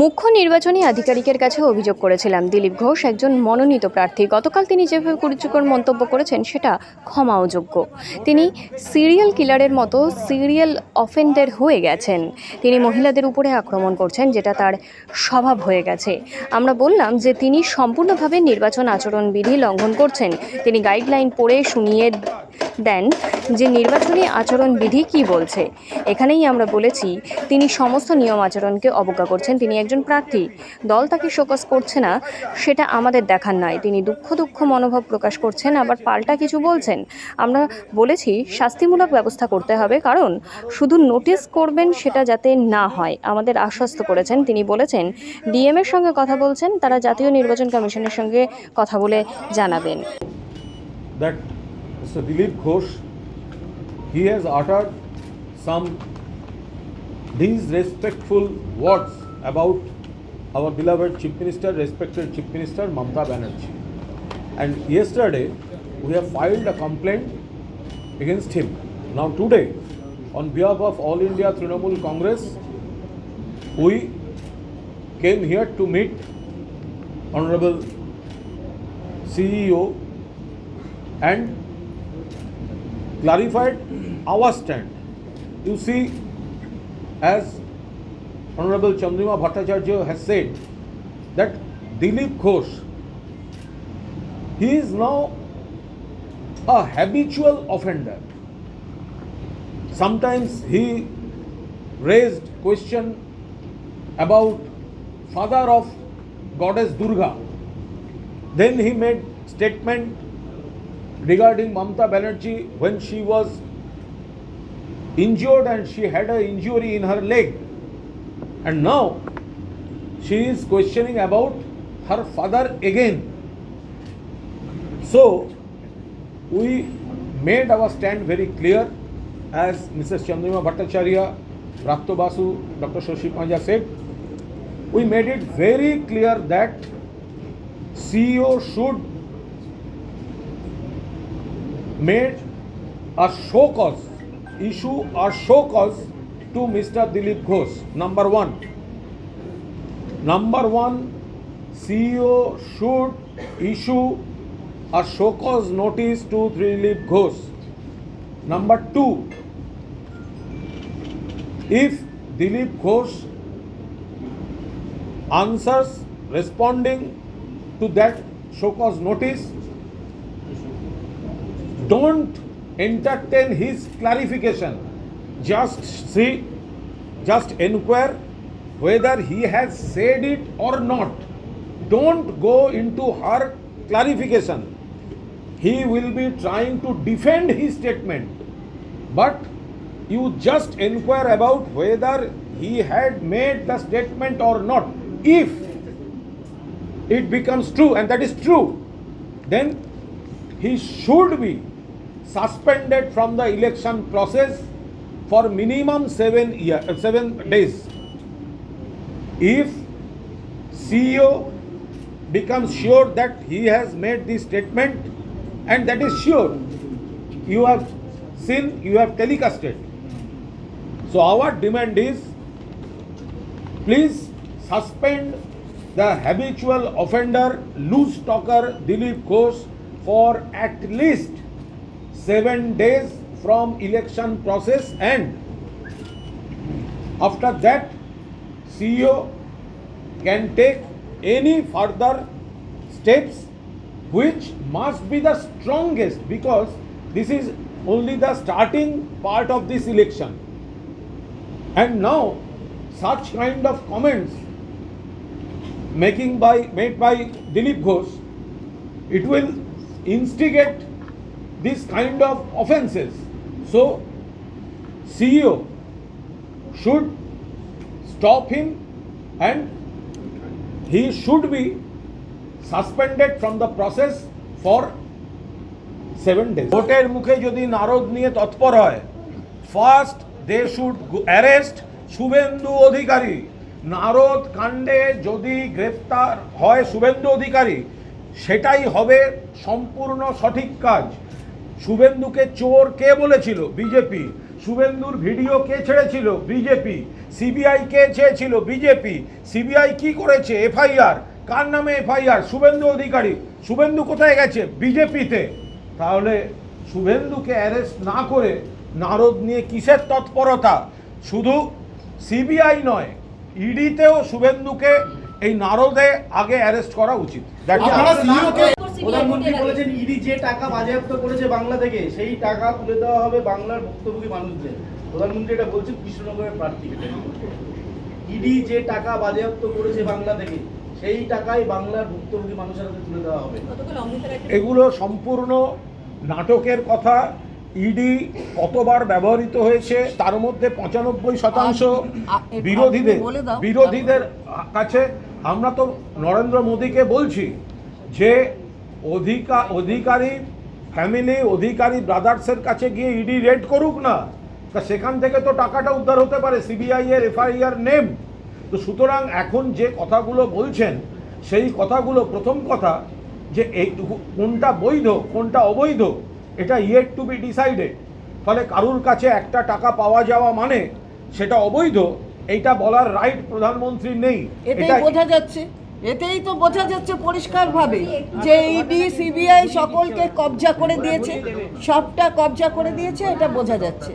মুখ্য নির্বাচনী আধিকারিকের কাছে অভিযোগ করেছিলাম দিলীপ ঘোষ একজন মনোনীত প্রার্থী। গতকাল তিনি যেভাবে কুরুচিকর মন্তব্য করেছেন সেটা ক্ষমা অযোগ্য। তিনি সিরিয়াল কিলারের মতো সিরিয়াল অফেন্ডার হয়ে গেছেন। তিনি মহিলাদের উপরে আক্রমণ করছেন, যেটা তার স্বভাব হয়ে গেছে। আমরা বললাম যে তিনি সম্পূর্ণভাবে নির্বাচন আচরণবিধি লঙ্ঘন করছেন। তিনি গাইডলাইন পড়ে শুনিয়ে দেন যে নির্বাচনী আচরণবিধি কি বলছে। এখানেই আমরা বলেছি তিনি সমস্ত নিয়ম আচরণকে অবজ্ঞা করছেন। তিনি একজন প্রার্থী, দল তাকে শোকজ করছে না, সেটা আমাদের দেখার নয়। তিনি দুঃখ মনোভাব প্রকাশ করছেন, আবার পাল্টা কিছু বলছেন। আমরা বলেছি শাস্তিমূলক ব্যবস্থা করতে হবে, কারণ শুধু নোটিশ করবেন সেটা যাতে না হয়। আমাদের আশ্বস্ত করেছেন। তিনি বলেছেন ডিএম এর সঙ্গে কথা বলছেন, তারা জাতীয় নির্বাচন কমিশনের সঙ্গে কথা বলে জানাবেন। That Mr. Dilip Ghosh, he has uttered some disrespectful words about our beloved Chief Minister, respected Chief Minister Mamata Banerjee. And yesterday, we have filed a complaint against him. Now today, on behalf of All India Trinamool Congress, we came here to meet Honorable CEO and clarified our stand. You see, as Honorable Chandrima Bhattacharya has said, that Dilip Ghosh, he is now a habitual offender. Sometimes he raised question about father of goddess Durga. Then he made statement regarding Mamata Banerjee when she was injured and she had an injury in her leg. And now she is questioning about her father again. So we made our stand very clear, as Mrs. Chandrima Bhattacharya, Rakto Basu, Dr. Shashi Panja said. We made it very clear that CEO should made a show cause, issue a show cause to Mr. Dilip Ghosh. Number one, CEO should issue a show cause notice to Dilip Ghosh. Number two, if Dilip Ghosh answers responding to that show cause notice, don't entertain his clarification. Just see, just inquire whether he has said it or not. Don't go into her clarification. He will be trying to defend his statement, but you just inquire about whether he had made the statement or not. If it becomes true, and that is true, then he should be suspended from the election process for minimum 7 days. If CEO becomes sure that he has made this statement, and that is sure, you have seen, you have telecasted. So our demand is, please suspend the habitual offender, loose talker Dilip Ghosh for at least 7 days from election process, and after that CEO can take any further steps which must be the strongest, because this is only the starting part of this election. And now such kind of comments made by Dilip Ghosh, it will instigate this kind of offences. So CEO should stop him, and he should be suspended from the process for 7 days. ভোটের মুখে যদি নারদ নিয়ে তৎপর হয়, first they should arrest Suvendu Adhikari. Narada কাণ্ডে যদি গ্রেফতার হয় শুভেন্দু অধিকারী, সেটাই হবে সম্পূর্ণ সঠিক কাজ। শুভেন্দুকে চোর কে বলেছিল? বিজেপি। শুভেন্দুর ভিডিও কে ছেড়েছিল? বিজেপি। সিবিআই কে চেয়েছিল? বিজেপি। সিবিআই কি করেছে? এফআইআর। কার নামে এফআইআর? শুভেন্দু অধিকারী। শুভেন্দু কোথায় গেছে? বিজেপিতে। তাহলে শুভেন্দুকে অ্যারেস্ট না করে নারদ নিয়ে কিসের তৎপরতা? শুধু সিবিআই নয়, ইডিতেও শুভেন্দুকে এই নারদে আগে অ্যারেস্ট করা উচিত। প্রধানমন্ত্রী বলেছেন ইডি যে টাকা বাজেয়াপ্ত করেছে বাংলা থেকে সেই টাকা তুলে দেওয়া হবে বাংলার ভুক্তভোগী মানুষদের। প্রধানমন্ত্রী এটা বলছেন কৃষ্ণনগরের প্রার্থী। ইডি যে টাকা বাজেয়াপ্ত করেছে বাংলা থেকে সেই টাকাই বাংলার ভুক্তভোগী মানুষের হাতে তুলে দেওয়া হবে। এগুলো সম্পূর্ণ নাটকের কথা। ইডি কতবার ব্যবহৃত হয়েছে তার মধ্যে 95% বিরোধীদের কাছে। আমরা তো নরেন্দ্র মোদীকে বলছি যে অধিকারী ফ্যামিলি, অধিকারী ব্রাদার্সের কাছে গিয়ে ইডি রেড করুক না, তা সেখান থেকে তো টাকাটা উদ্ধার হতে পারে। সিবিআই এর এফআইআর নেম। তো সুতরাং এখন যে কথাগুলো বলছেন সেই কথাগুলো, প্রথম কথা যে এই কোনটা বৈধ কোনটা অবৈধ এটা ইয়েট টু বি ডিসাইডেড। ফলে কারুর কাছে একটা টাকা পাওয়া যাওয়া মানে সেটা অবৈধ, এইটা বলার রাইট প্রধানমন্ত্রীর নেই। এটাই বোঝা যাচ্ছে, এতেই তো বোঝা যাচ্ছে পরিষ্কারভাবে যে ইডি সিবিআই সকলকে কবজা করে দিয়েছে, সবটা কবজা করে দিয়েছে, এটা বোঝা যাচ্ছে।